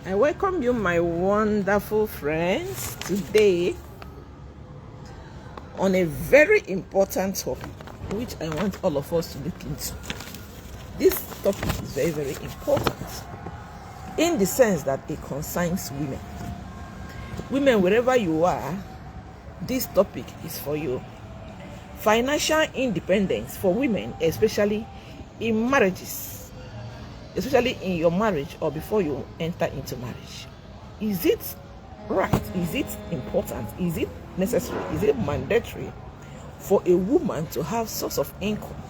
I welcome you, my wonderful friends, today on a very important topic which I want all of us to look into. This topic is very, very important in the sense that it concerns women. Women, wherever you are, this topic is for you. Financial independence for women, especially in marriages, especially in your marriage or before you enter into marriage. Is it right? Is it important? Is it necessary? Is it mandatory for a woman to have source of income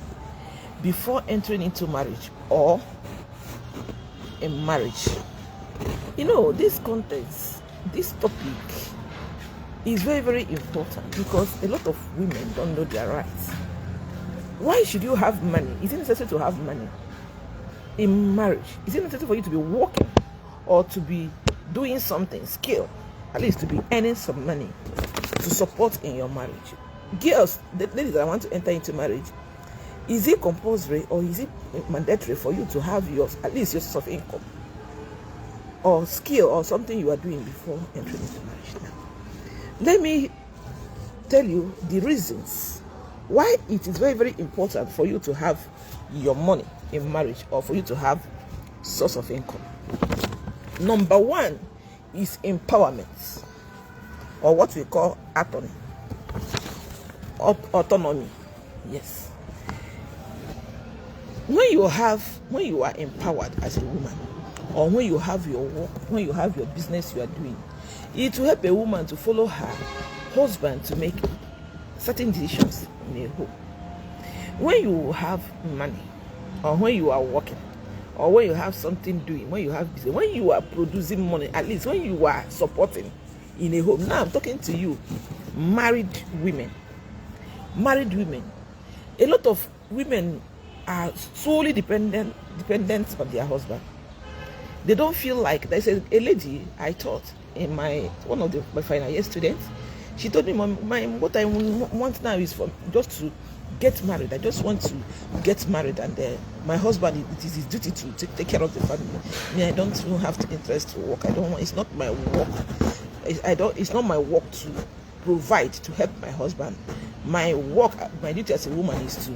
before entering into marriage or in marriage? You know, this context, this topic is very, very important because a lot of women don't know their rights. Why should you have money? Is it necessary to have money in marriage? Is it necessary for you to be working or to be doing something, skill, at least to be earning some money to support in your marriage? Girls, the ladies that want to enter into marriage, is it compulsory or is it mandatory for you to have at least your source of income or skill or something you are doing before entering into marriage? Now, let me tell you the reasons why it is very, very important for you to have your money in marriage or for you to have source of income. Number one is empowerment, or what we call autonomy. Yes. When you are empowered as a woman, or when you have your work, when you have your business you are doing, it will help a woman to follow her husband to make certain decisions in a home. When you have money, or when you are working, or when you have something doing, when you have business, when you are producing money, at least when you are supporting in a home. Now I'm talking to you, married women. Married women. A lot of women are solely dependent on their husband. They don't feel like, there's a lady I taught in one of my final year students. She told me, what I want now is for just to get married. I just want to get married, and my husband, it is his duty to take care of the family. Me, I don't even have the interest to work. I don't want. It's not my work. It's not my work to provide, to help my husband. My work, my duty as a woman is to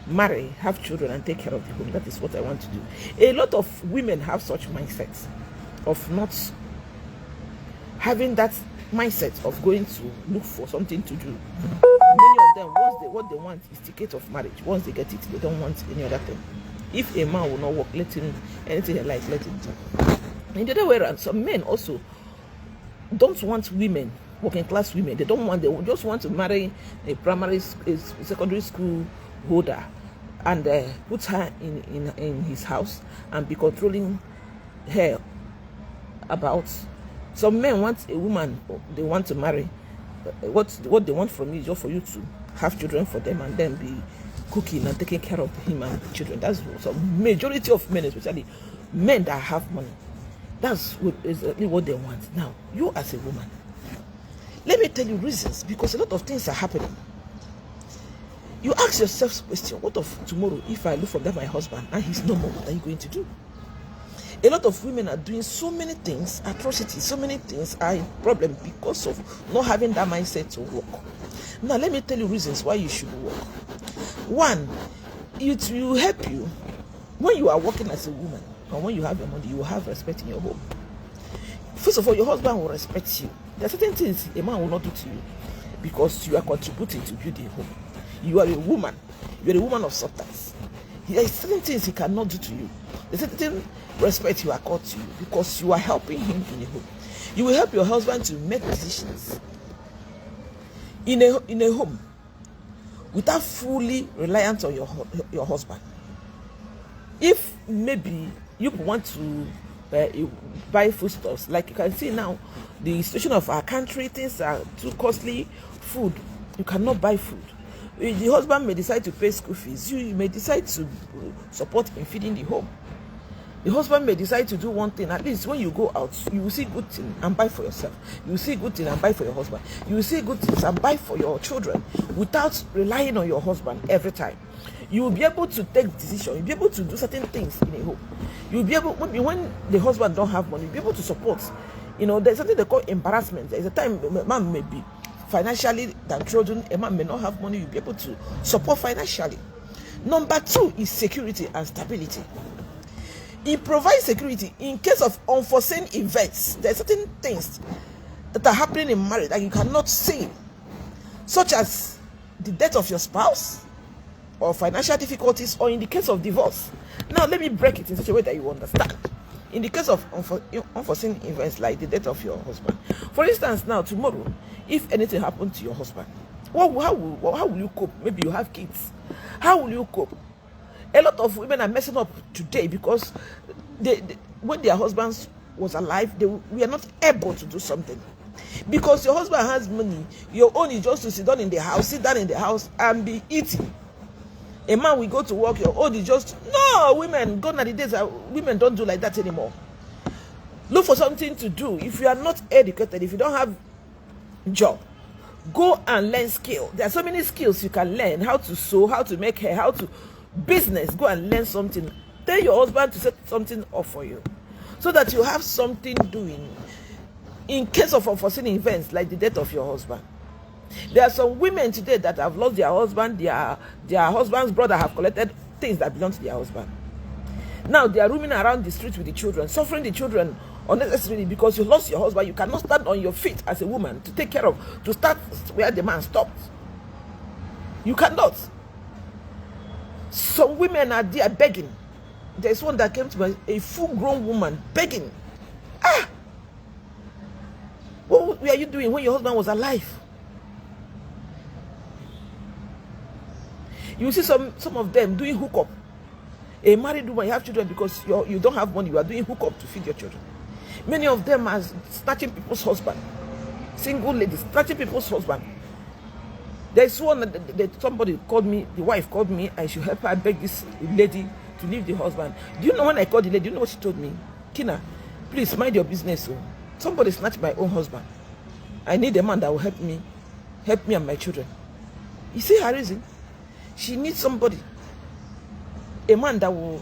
marry, have children, and take care of the home. That is what I want to do. A lot of women have such mindsets of not having that mindset of going to look for something to do. Many of them, what they want is ticket of marriage. Once they get it, they don't want any other thing. If a man will not work, let him, anything he likes, let him do. In the other way around, some men also don't want women, working class women. They just want to marry a secondary school holder and put her in his house and be controlling her about. Some men want a woman they want to marry. What they want from you is just for you to have children for them and then be cooking and taking care of him and the children. That's the majority of men, especially men that have money. That's exactly what they want. Now, you as a woman, let me tell you reasons, because a lot of things are happening. You ask yourself the question, what of tomorrow if I look from that my husband and he's no more, what are you going to do? A lot of women are doing so many things, atrocities, so many things are a problem because of not having that mindset to work. Now, let me tell you reasons why you should work. One, it will help you when you are working as a woman, or when you have your money, you will have respect in your home. First of all, your husband will respect you. There are certain things a man will not do to you because you are contributing to build a home. You are a woman. You are a woman of substance. There are certain things he cannot do to you. There's certain respect you accord to you because you are helping him in a home. You will help your husband to make decisions in a home without fully reliant on your husband. If maybe you want to buy foodstuffs, like you can see now, the situation of our country, things are too costly. Food, you cannot buy food. The husband may decide to pay school fees. You may decide to support in feeding the home. The husband may decide to do one thing. At least when you go out, you will see good things and buy for yourself. You will see good things and buy for your husband. You will see good things and buy for your children without relying on your husband every time. You will be able to take decisions. You'll be able to do certain things in a home. You'll be able, maybe when the husband don't have money, you'll be able to support. You know, there's something they call embarrassment. There's a time a man may be financially than children. A man may not have money. You'll be able to support financially. Number 2 is security and stability. It provides security in case of unforeseen events. There are certain things that are happening in marriage that you cannot see, such as the death of your spouse, or financial difficulties, or in the case of divorce. Now, let me break it in such a way that you understand. In the case of unforeseen events like the death of your husband, for instance, now tomorrow, if anything happened to your husband, how will you cope? Maybe you have kids. How will you cope? A lot of women are messing up today because when their husbands was alive, we are not able to do something. Because your husband has money, your own is just to sit down in the house and be eating. A man will go to work, your own is just, no, women, gone are the days, women don't do like that anymore. Look for something to do. If you are not educated, if you don't have a job, go and learn skill. There are so many skills you can learn. How to sew, how to make hair, how to business. Go and learn something. Tell your husband to set something up for you, so that you have something doing in case of unforeseen events like the death of your husband. There are some women today that have lost their husband. Their husband's brother have collected things that belong to their husband. Now they are roaming around the street with the children, suffering the children unnecessarily because you lost your husband. You cannot stand on your feet as a woman to take care of, to start where the man stopped. You cannot. Some women are there begging. There's one that came to me, a full-grown woman begging. What were you doing when your husband was alive? You see some of them doing hookup. A married woman, you have children because you don't have money, you are doing hookup to feed your children. Many of them are snatching people's husband. Single ladies snatching people's husband. There's one that somebody called me, the wife called me, I should help her beg this lady to leave the husband. Do you know when I called the lady, do you know what she told me? Kina, please mind your business. So somebody snatched my own husband. I need a man that will help me and my children. You see her reason? She needs somebody, a man that will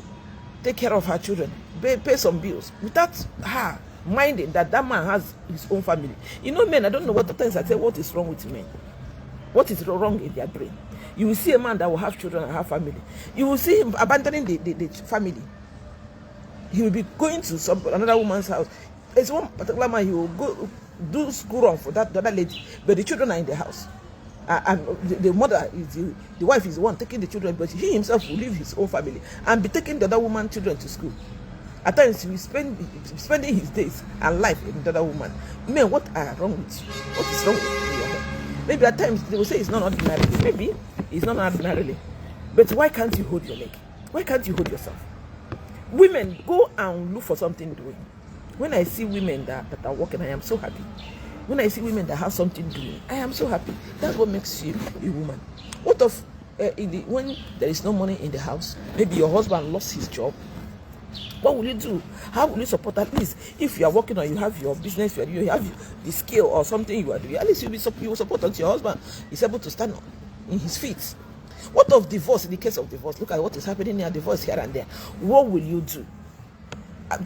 take care of her children, pay some bills, without her minding that man has his own family. You know, men, I don't know what the times I say, what is wrong with men? What is wrong in their brain? You will see a man that will have children and have family. You will see him abandoning the family. He will be going to another woman's house. There's one particular man, he will go do school run for that other lady, but the children are in the house. And the mother is the wife is the one taking the children, but he himself will leave his own family and be taking the other woman's children to school. At times he will spending his days and life with the other woman. Men, what are wrong with you? What is wrong with you? Maybe at times they will say it's not ordinarily. Maybe it's not ordinarily. But why can't you hold your leg? Why can't you hold yourself? Women, go and look for something doing. When I see women that are working, I am so happy. When I see women that have something doing, I am so happy. That's what makes you a woman. What of when there is no money in the house? Maybe your husband lost his job. What will you do? How will you support? At least if you are working or you have your business, you have the skill or something you are doing, at least you will support until your husband is able to stand in his feet. What of divorce? In the case of divorce, look at what is happening here, divorce here and there. What will you do?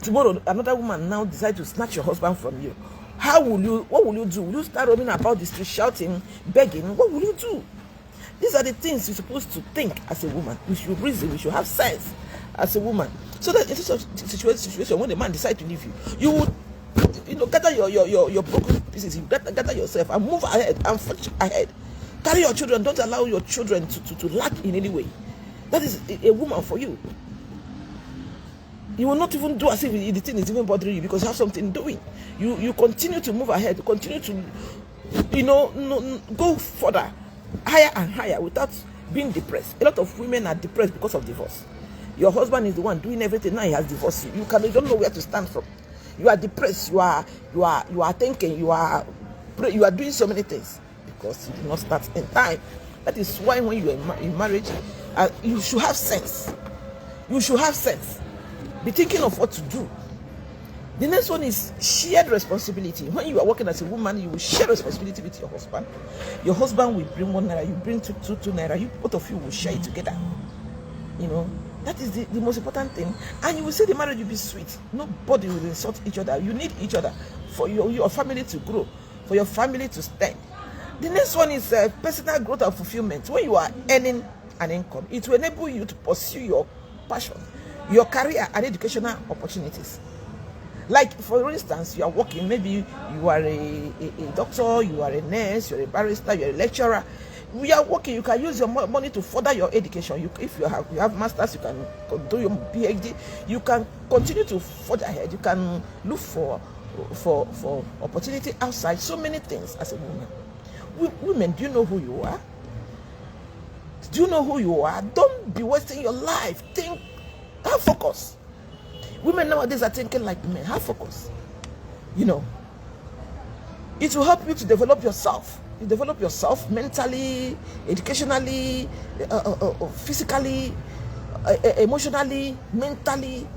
Tomorrow, another woman now decides to snatch your husband from you. What will you do? Will you start roaming about the street shouting, begging? What will you do? These are the things you're supposed to think as a woman. You should reason, you should have sense as a woman. So that in such a situation, when the man decides to leave you, you would gather your broken pieces, you gather yourself and move ahead and forge ahead. Carry your children, don't allow your children to lack in any way. That is a woman for you. You will not even do as if the thing is even bothering you because you have something doing. You continue to move ahead, continue to go further, higher and higher without being depressed. A lot of women are depressed because of divorce. Your husband is the one doing everything, now he has divorced you. You don't know where to stand from. You are depressed, you are thinking, you are doing so many things because you did not start in time. That is why when you are in marriage, you should have sense. You should have sense. Be thinking of what to do. The next one is shared responsibility. When you are working as a woman, you will share responsibility with your husband. Your husband will bring 1 naira, you bring two naira. You both of you will share it together. You know, that is the most important thing. And you will see the marriage will be sweet. Nobody will insult each other. You need each other for your family to grow, for your family to stand. The next one is personal growth and fulfillment. When you are earning an income, it will enable you to pursue your passion, your career, and educational opportunities. Like, for instance, you are working, maybe you are a doctor, you are a nurse, you're a barrister, you're a lecturer. We are working, you can use your money to further your education. If you have masters, you can do your PhD. You can continue to further ahead. You can look for opportunity outside. So many things as a woman. Women, do you know who you are? Do you know who you are? Don't be wasting your life. Think, have focus. Women nowadays are thinking like men. Have focus. You know, it will help you to develop yourself. You develop yourself mentally, educationally, physically, emotionally, mentally.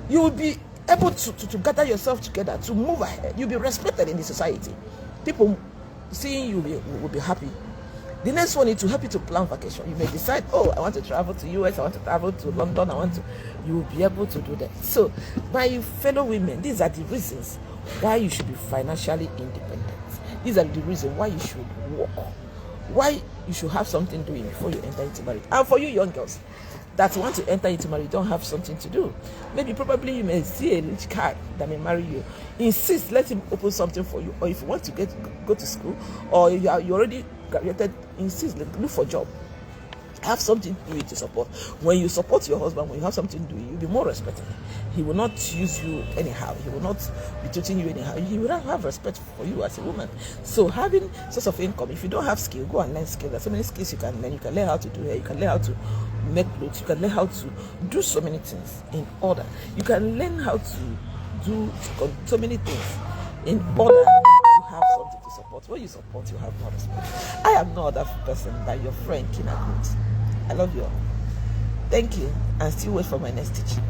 You will be able to gather yourself together, to move ahead. You'll be respected in the society. People seeing you will be happy. The next one is to help you to plan vacation. You may decide, oh, I want to travel to US, I want to travel to London, you will be able to do that. So, my fellow women, these are the reasons why you should be financially independent. These are the reasons why you should work, why you should have something doing before you enter into marriage. And for you young girls that want to enter into marriage, don't have something to do. Maybe probably you may see a rich guy that may marry you. Insist, let him open something for you. Or if you want to go to school, or you already graduated, insist, look for a job. Have something to do to support. When you support your husband, when you have something to do, you'll be more respected. He will not use you anyhow. He will not be treating you anyhow. He will not have respect for you as a woman. So having source of income, if you don't have skill, go and learn skill. There's so many skills you can learn. You can learn how to do hair. You can learn how to make clothes. You can learn how to do so many things in order. You can learn how to do so many things in order to have something to support. When you support, you have more respect. I am no other person than your friend, Kina Good. I love you all. Thank you, and still wait for my next teaching.